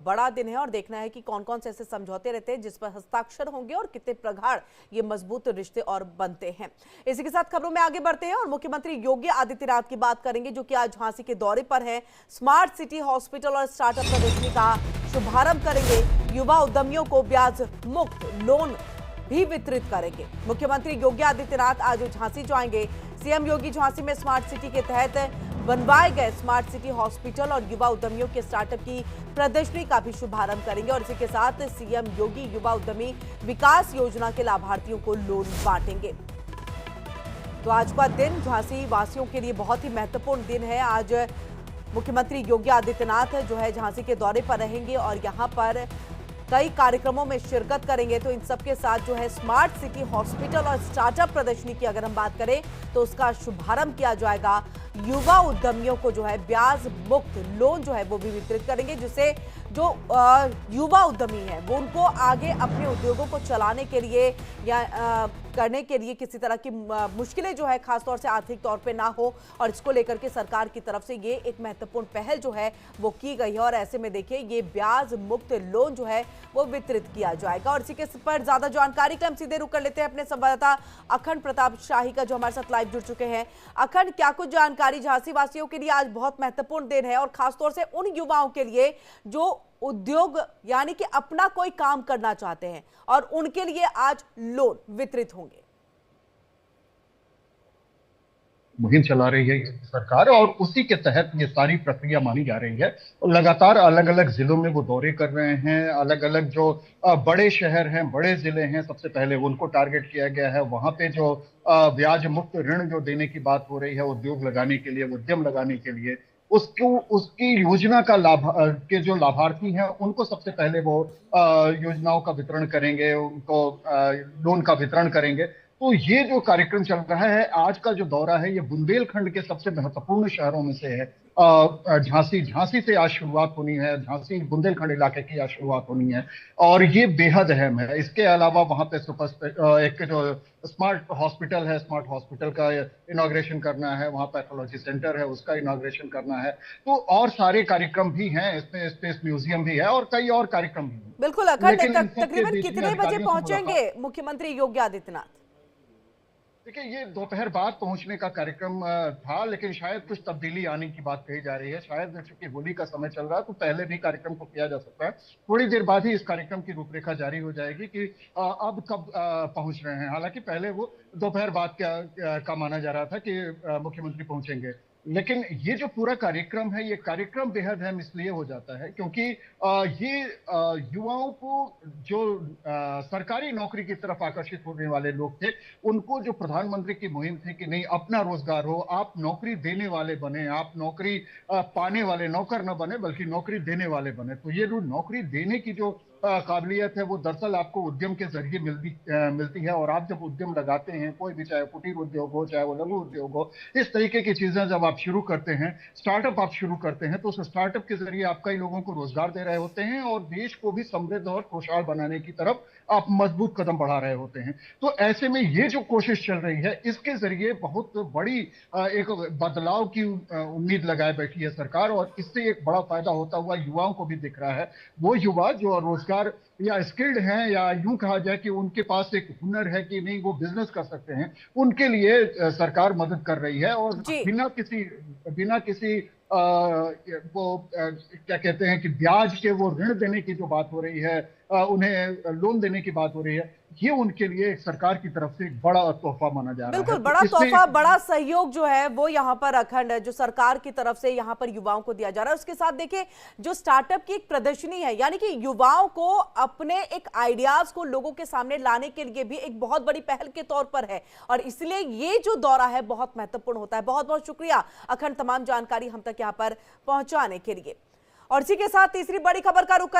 बड़ा दिन है और देखना है कि कौन कौन से ऐसे समझौते रहते हैं जिस पर हस्ताक्षर होंगे और कितने प्रगाढ़ ये मजबूत रिश्ते और बनते हैं। इसी के साथ खबरों में आगे बढ़ते हैं और मुख्यमंत्री योगी आदित्यनाथ की बात करेंगे, जो कि आज झांसी के दौरे पर है। स्मार्ट सिटी हॉस्पिटल और स्टार्टअप प्रदर्शनी का शुभारंभ करेंगे। युवा उद्यमियों को ब्याज मुक्त लोन भी वितरित करेंगे। मुख्यमंत्री योगी आदित्यनाथ आज झांसी जाएंगे। सीएम योगी झांसी में स्मार्ट सिटी के तहत बनवाए गए स्मार्ट सिटी हॉस्पिटल और युवा उद्यमियों के स्टार्टअप की प्रदर्शनी का भी शुभारंभ करेंगे और इसी के साथ सीएम योगी युवा उद्यमी विकास योजना के लाभार्थियों को लोन बांटेंगे। तो आज का दिन झांसी वासियों के लिए बहुत ही महत्वपूर्ण दिन है। आज मुख्यमंत्री योगी आदित्यनाथ जो है झांसी के दौरे पर रहेंगे और यहाँ पर कई कार्यक्रमों में शिरकत करेंगे। तो इन सबके साथ जो है स्मार्ट सिटी हॉस्पिटल और स्टार्टअप प्रदर्शनी की अगर हम बात करें तो उसका शुभारंभ किया जाएगा। युवा उद्यमियों को जो है ब्याज मुक्त लोन जो है वो भी वितरित करेंगे, जिससे जो युवा उद्यमी है वो उनको आगे अपने उद्योगों को चलाने के लिए या करने के लिए किसी तरह की मुश्किलें जो है खासतौर से आर्थिक तौर पे ना हो, और इसको लेकर के सरकार की तरफ से ये एक महत्वपूर्ण पहल जो है वो की गई है। और ऐसे में देखिए ये ब्याज मुक्त लोन जो है वो वितरित किया जाएगा। और इसी के पर ज्यादा जानकारी के हम सीधे रुक कर लेते हैं अपने संवाददाता अखंड प्रताप शाही का, जो हमारे साथ लाइव जुड़ चुके हैं। अखंड, क्या कुछ जानकारी झांसी वासियों के लिए आज बहुत महत्वपूर्ण दिन है और खासतौर से उन युवाओं के लिए जो उद्योग यानी कि अपना कोई काम करना चाहते हैं और उनके लिए आज लोन वितरित होंगे? मुहिम चला रही है सरकार और उसी के तहत ये सारी प्रक्रिया मानी जा रही है। और लगातार अलग अलग जिलों में वो दौरे कर रहे हैं। अलग अलग जो बड़े शहर हैं, बड़े जिले हैं, सबसे पहले उनको टारगेट किया गया है। वहां पे जो ब्याज मुक्त ऋण जो देने की बात हो रही है उद्योग लगाने के लिए, उद्यम लगाने के लिए, उसको उसकी योजना का लाभ के जो लाभार्थी हैं उनको सबसे पहले वो योजनाओं का वितरण करेंगे, उनको लोन का वितरण करेंगे। तो ये जो कार्यक्रम चल रहा है, आज का जो दौरा है, ये बुंदेलखंड के सबसे महत्वपूर्ण शहरों में से है। झांसी से आज शुरुआत होनी है। झांसी बुंदेलखंड इलाके की आज शुरुआत होनी है और ये बेहद अहम है। इसके अलावा वहां पे एक जो स्मार्ट हॉस्पिटल है, स्मार्ट हॉस्पिटल का इनॉग्रेशन करना है। वहां पैथोलॉजी सेंटर है, उसका इनॉग्रेशन करना है। तो और सारे कार्यक्रम भी हैं इसमें, स्पेस म्यूजियम भी है और कई और कार्यक्रम भी हैं। बिल्कुल अखंड, लेकिन तकरीबन कितने बजे पहुंचेंगे मुख्यमंत्री योगी आदित्यनाथ? देखिए, ये दोपहर बाद पहुंचने का कार्यक्रम था, लेकिन शायद कुछ तब्दीली आने की बात कही जा रही है। शायद चूंकि होली का समय चल रहा है तो पहले भी कार्यक्रम को किया जा सकता है। थोड़ी देर बाद ही इस कार्यक्रम की रूपरेखा जारी हो जाएगी कि अब कब पहुंच रहे हैं। हालांकि पहले वो दोपहर बाद का माना जा रहा था कि मुख्यमंत्री पहुंचेंगे। लेकिन ये जो पूरा कार्यक्रम है, ये कार्यक्रम बेहद अहम इसलिए हो जाता है क्योंकि ये युवाओं को जो सरकारी नौकरी की तरफ आकर्षित होने वाले लोग थे, उनको जो प्रधानमंत्री की मुहिम थी कि नहीं, अपना रोजगार हो, आप नौकरी देने वाले बने, आप नौकरी पाने वाले नौकर न बने बल्कि नौकरी देने वाले बने। तो ये जो नौकरी देने की जो काबिलियत है वो दरअसल आपको उद्यम के जरिए मिलती है। और आप जब उद्यम लगाते हैं, कोई भी, चाहे कुटीर उद्योग हो, चाहे वो लघु उद्योग हो, इस तरीके की चीजें जब आप शुरू करते हैं, स्टार्टअप आप शुरू करते हैं, तो उस स्टार्टअप के जरिए आप कई लोगों को रोजगार दे रहे होते हैं और देश को भी समृद्ध और खुशहाल बनाने की तरफ आप मजबूत कदम बढ़ा रहे होते हैं। तो ऐसे में ये जो कोशिश चल रही है, इसके जरिए बहुत बड़ी एक बदलाव की उम्मीद लगाए बैठी है सरकार और इससे एक बड़ा फायदा होता हुआ युवाओं को भी दिख रहा है। वो युवा जो रोजगार या स्किल्ड हैं, या यूं कहा जाए कि उनके पास एक हुनर है कि नहीं, वो बिजनेस कर सकते हैं, उनके लिए सरकार मदद कर रही है। और बिना किसी वो क्या कहते हैं कि ब्याज के वो ऋण देने की जो बात हो रही है, उन्हें लोन देने की बात हो रही है, ये उनके लिए सरकार की तरफ से एक बड़ा तोहफा माना जा रहा है। बिल्कुल बड़ा तोहफा, बड़ा सहयोग जो है वो यहाँ पर अखंड है, जो सरकार की तरफ से यहाँ पर युवाओं को दिया जा रहा है। उसके साथ देखिए जो स्टार्टअप की एक प्रदर्शनी है, यानी कि युवाओं को अपने एक आइडियाज को लोगों के सामने लाने के लिए भी एक बहुत बड़ी पहल के तौर पर है और इसलिए ये जो दौरा है बहुत महत्वपूर्ण होता है। बहुत बहुत शुक्रिया अखंड, तमाम जानकारी हम तक यहाँ पर पहुंचाने के लिए। और इसी के साथ तीसरी बड़ी खबर का रुख